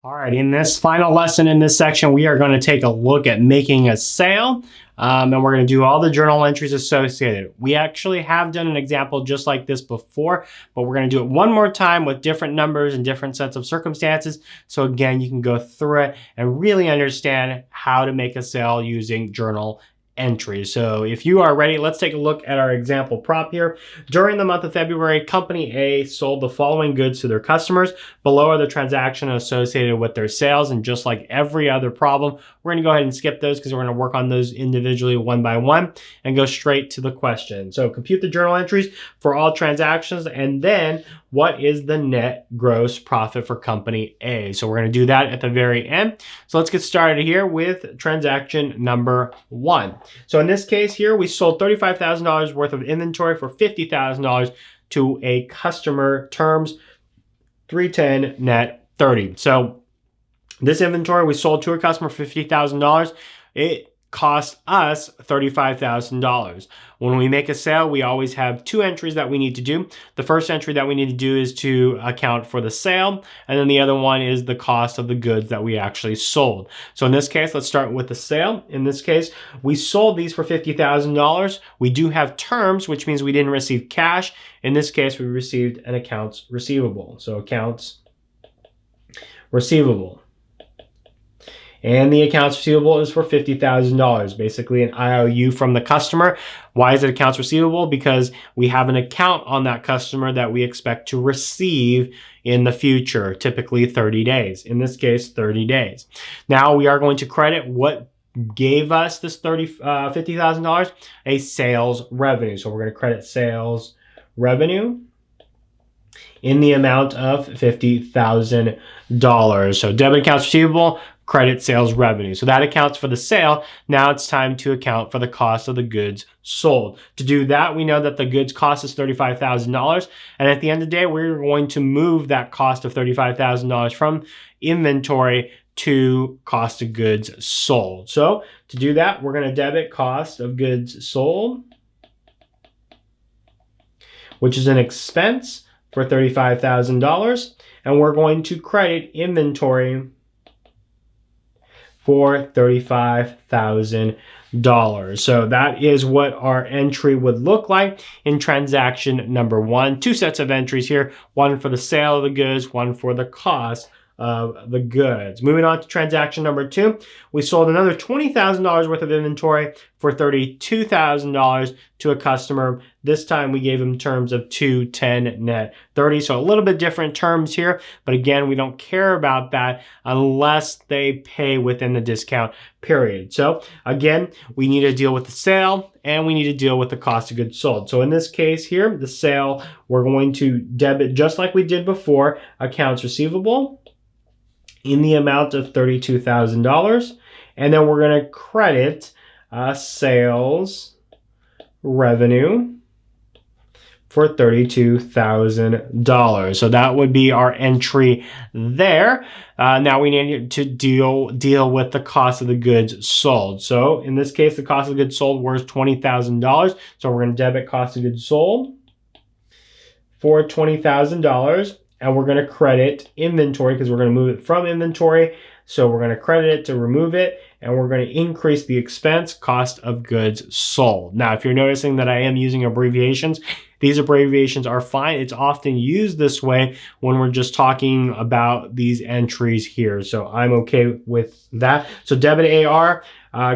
All right, in this final lesson in this section, we are going to take a look at making a sale, and we're going to do all the journal entries associated. We actually have done an example just like this before, but we're going to do it one more time with different numbers and different sets of circumstances. So again, you can go through it and really understand how to make a sale using journal entries. So if you are ready, let's take a look at our example prop here. During the month of February, Company A sold the following goods to their customers. Below are the transactions associated with their sales, and just like every other problem, we're going to go ahead and skip those because we're going to work on those individually one by one and go straight to the question. So compute the journal entries for all transactions, and then what is the net gross profit for Company A? So we're going to do that at the very end. So let's get started here with transaction number 1. So in this case here, we sold $35,000 worth of inventory for $50,000 to a customer, terms 310 net 30. So this inventory we sold to a customer for $50,000. It cost us $35,000. When we make a sale, we always have two entries that we need to do. The first entry that we need to do is to account for the sale, and then the other one is the cost of the goods that we actually sold. So in this case, let's start with the sale. In this case, we sold these for $50,000. We do have terms, which means we didn't receive cash. In this case, we received an accounts receivable. So accounts receivable. And the accounts receivable is for $50,000, basically an IOU from the customer. Why is it accounts receivable? Because we have an account on that customer that we expect to receive in the future, typically 30 days. In this case, 30 days. Now we are going to credit what gave us this $50,000, a sales revenue. So we're going to credit sales revenue in the amount of $50,000. So debit accounts receivable, credit sales revenue. So that accounts for the sale. Now it's time to account for the cost of the goods sold. To do that, we know that the goods cost us $35,000. And at the end of the day, we're going to move that cost of $35,000 from inventory to cost of goods sold. So to do that, we're going to debit cost of goods sold, which is an expense for $35,000. And we're going to credit inventory for $35,000. So that is what our entry would look like in transaction number 1. Two sets of entries here, one for the sale of the goods, one for the cost of the goods. Moving on to transaction number 2, we sold another $20,000 worth of inventory for $32,000 to a customer. This time we gave them terms of 210 net 30. So a little bit different terms here, but again, we don't care about that unless they pay within the discount period. So again, we need to deal with the sale and we need to deal with the cost of goods sold. So in this case here, the sale, we're going to debit just like we did before, accounts receivable in the amount of $32,000. And then we're going to credit sales revenue for $32,000. So that would be our entry there. Now we need to deal with the cost of the goods sold. So in this case, the cost of goods sold was $20,000. So we're going to debit cost of goods sold for $20,000. And we're going to credit inventory because we're going to move it from inventory. So we're going to credit it to remove it, and we're going to increase the expense, cost of goods sold. Now, if you're noticing that I am using abbreviations, these abbreviations are fine. It's often used this way when we're just talking about these entries here. So I'm okay with that. So debit AR,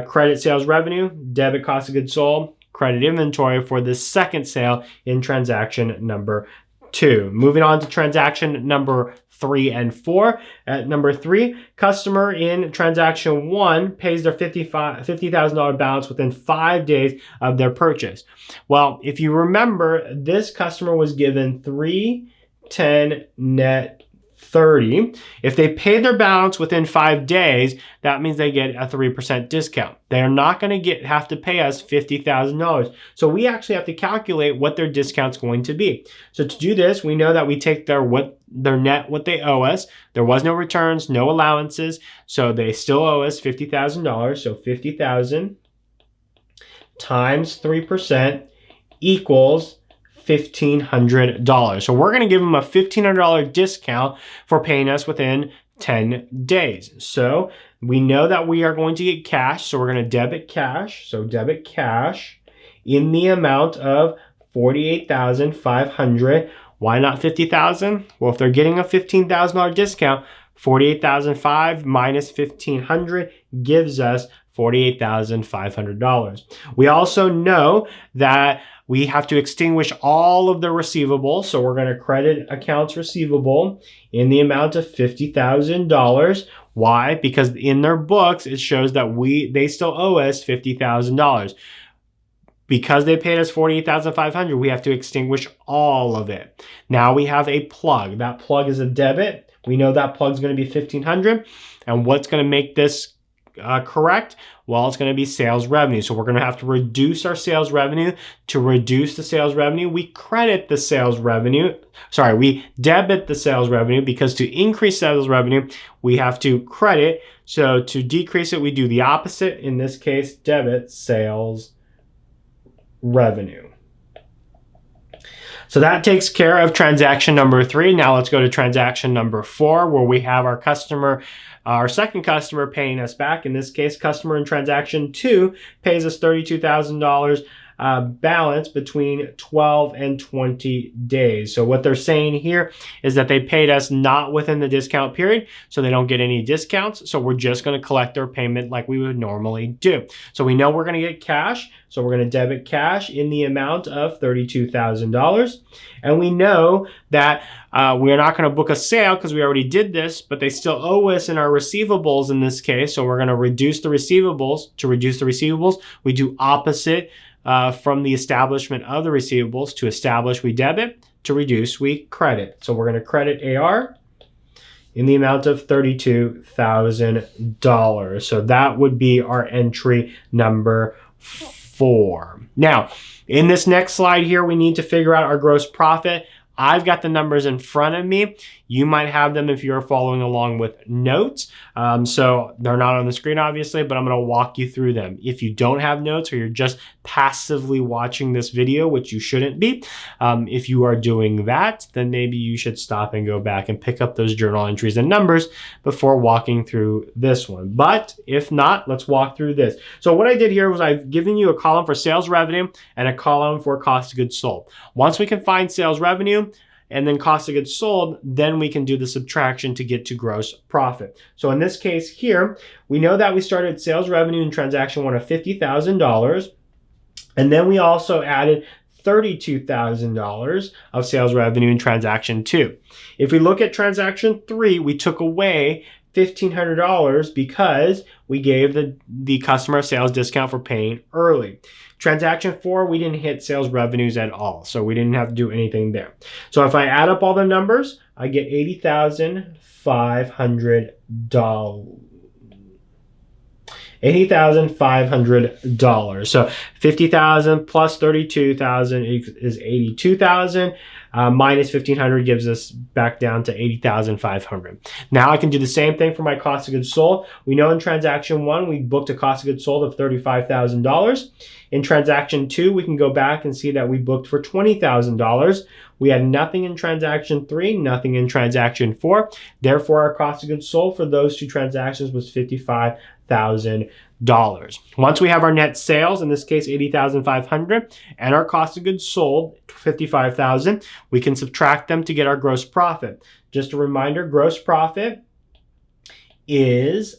credit sales revenue, debit cost of goods sold, credit inventory for the second sale in transaction number 2. Moving on to transaction number 3 and 4. At number 3, customer in transaction 1 pays their $50,000 balance within 5 days of their purchase. Well, if you remember, this customer was given 310 net 30. If they pay their balance within 5 days, that means they get a 3% discount. They're not going to have to pay us $50,000. So we actually have to calculate what their discount's going to be. So to do this, we know that we take their net, what they owe us. There was no returns, no allowances, so they still owe us $50,000. So 50,000 times 3% equals $1,500. So we're going to give them a $1,500 discount for paying us within 10 days. So we know that we are going to get cash. So we're going to debit cash. So debit cash in the amount of $48,500. Why not $50,000? Well, if they're getting a $15,000 discount, $48,500 minus $1,500 gives us $48,500. We also know that we have to extinguish all of the receivables. So we're going to credit accounts receivable in the amount of $50,000. Why? Because in their books, it shows that they still owe us $50,000. Because they paid us $48,500, we have to extinguish all of it. Now we have a plug. That plug is a debit. We know that plug is going to be $1,500. And what's going to make this correct? Well, it's going to be sales revenue. So we're going to have to reduce our sales revenue. To reduce the sales revenue, we credit the sales revenue. Sorry, we debit the sales revenue, because to increase sales revenue, we have to credit. So to decrease it, we do the opposite. In this case, debit sales revenue. So that takes care of transaction number 3. Now let's go to transaction number 4, where we have our second customer paying us back. In this case, customer in transaction 2 pays us $32,000 balance between 12 and 20 days. So what they're saying here is that they paid us not within the discount period, so they don't get any discounts. So we're just going to collect their payment like we would normally do. So we know we're going to get cash. So we're going to debit cash in the amount of $32,000. And we know that we're not going to book a sale because we already did this, but they still owe us in our receivables in this case. So we're going to reduce the receivables. To reduce the receivables, we do opposite from the establishment of the receivables. To establish, we debit. To reduce, we credit. So we're going to credit AR in the amount of $32,000. So that would be our entry number 4. Now, in this next slide here, we need to figure out our gross profit. I've got the numbers in front of me. You might have them if you're following along with notes. So they're not on the screen, obviously, but I'm going to walk you through them. If you don't have notes, or you're just passively watching this video, which you shouldn't be, if you are doing that, then maybe you should stop and go back and pick up those journal entries and numbers before walking through this one. But if not, let's walk through this. So what I did here was I've given you a column for sales revenue and a column for cost of goods sold. Once we can find sales revenue and then cost of goods sold, then we can do the subtraction to get to gross profit. So in this case here, we know that we started sales revenue in transaction 1 of $50,000. And then we also added $32,000 of sales revenue in transaction 2. If we look at transaction 3, we took away $1,500 because we gave the customer a sales discount for paying early. Transaction 4, we didn't hit sales revenues at all, so we didn't have to do anything there. So if I add up all the numbers, I get $80,500. $80,500. So 50,000 plus 32,000 is 82,000. Minus 1,500 gives us back down to 80,500. Now I can do the same thing for my cost of goods sold. We know in transaction 1, we booked a cost of goods sold of $35,000. In transaction 2, we can go back and see that we booked for $20,000. We had nothing in transaction 3, nothing in transaction 4. Therefore, our cost of goods sold for those 2 transactions was $55,000. Once we have our net sales, in this case $80,500, and our cost of goods sold $55,000, we can subtract them to get our gross profit. Just a reminder, gross profit is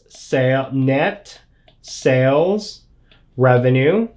net sales revenue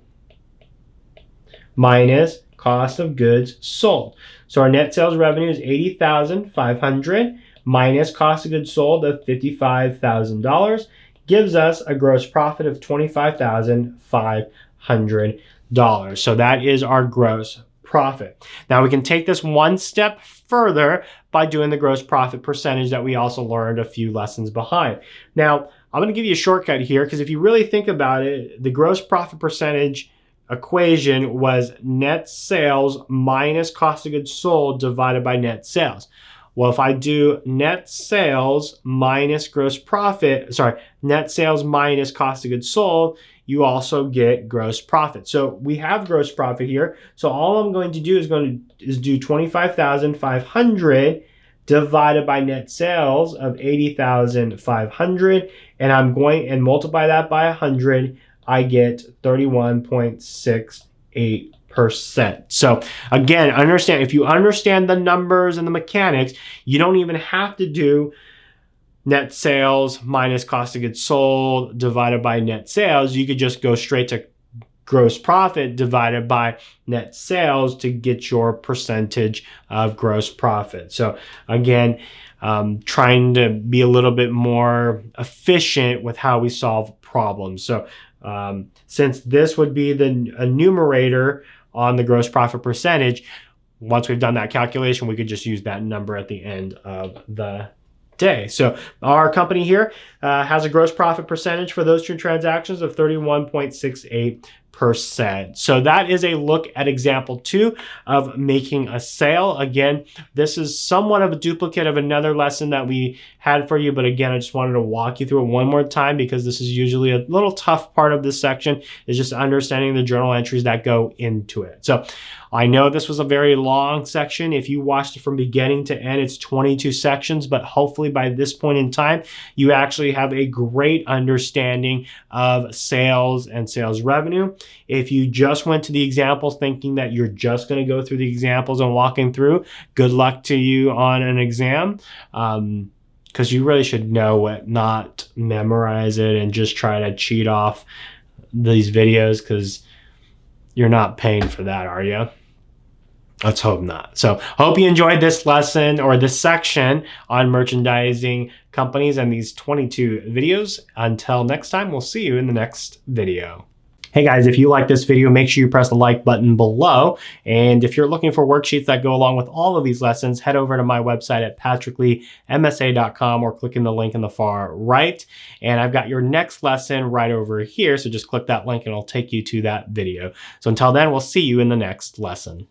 minus cost of goods sold. So our net sales revenue is $80,500 minus cost of goods sold of $55,000. Gives us a gross profit of $25,500. So that is our gross profit. Now we can take this one step further by doing the gross profit percentage that we also learned a few lessons behind. Now, I'm going to give you a shortcut here because if you really think about it, the gross profit percentage equation was net sales minus cost of goods sold divided by net sales. Well, if I do net sales minus net sales minus cost of goods sold, you also get gross profit. So we have gross profit here. So all I'm going to do is do 25,500 divided by net sales of 80,500, and I'm going and multiply that by 100, I get 31.68%. So again, understand, if you understand the numbers and the mechanics, you don't even have to do net sales minus cost of goods sold divided by net sales. You could just go straight to gross profit divided by net sales to get your percentage of gross profit. So again, trying to be a little bit more efficient with how we solve problems. So since this would be the numerator on the gross profit percentage, once we've done that calculation, we could just use that number at the end of the day. So our company here has a gross profit percentage for those two transactions of 31.68%. So that is a look at example 2 of making a sale. Again, this is somewhat of a duplicate of another lesson that we had for you, but again, I just wanted to walk you through it one more time because this is usually a little tough part of this section, is just understanding the journal entries that go into it. So I know this was a very long section. If you watched it from beginning to end, it's 22 sections, but hopefully by this point in time, you actually have a great understanding of sales and sales revenue. If you just went to the examples thinking that you're just going to go through the examples and walking through, good luck to you on an exam. Because you really should know it, not memorize it and just try to cheat off these videos, because you're not paying for that, are you? Let's hope not. So hope you enjoyed this lesson or this section on merchandising companies and these 22 videos. Until next time, we'll see you in the next video. Hey guys, if you like this video, make sure you press the like button below. And if you're looking for worksheets that go along with all of these lessons, head over to my website at patrickleemsa.com or click in the link in the far right. And I've got your next lesson right over here. So just click that link and it'll take you to that video. So until then, we'll see you in the next lesson.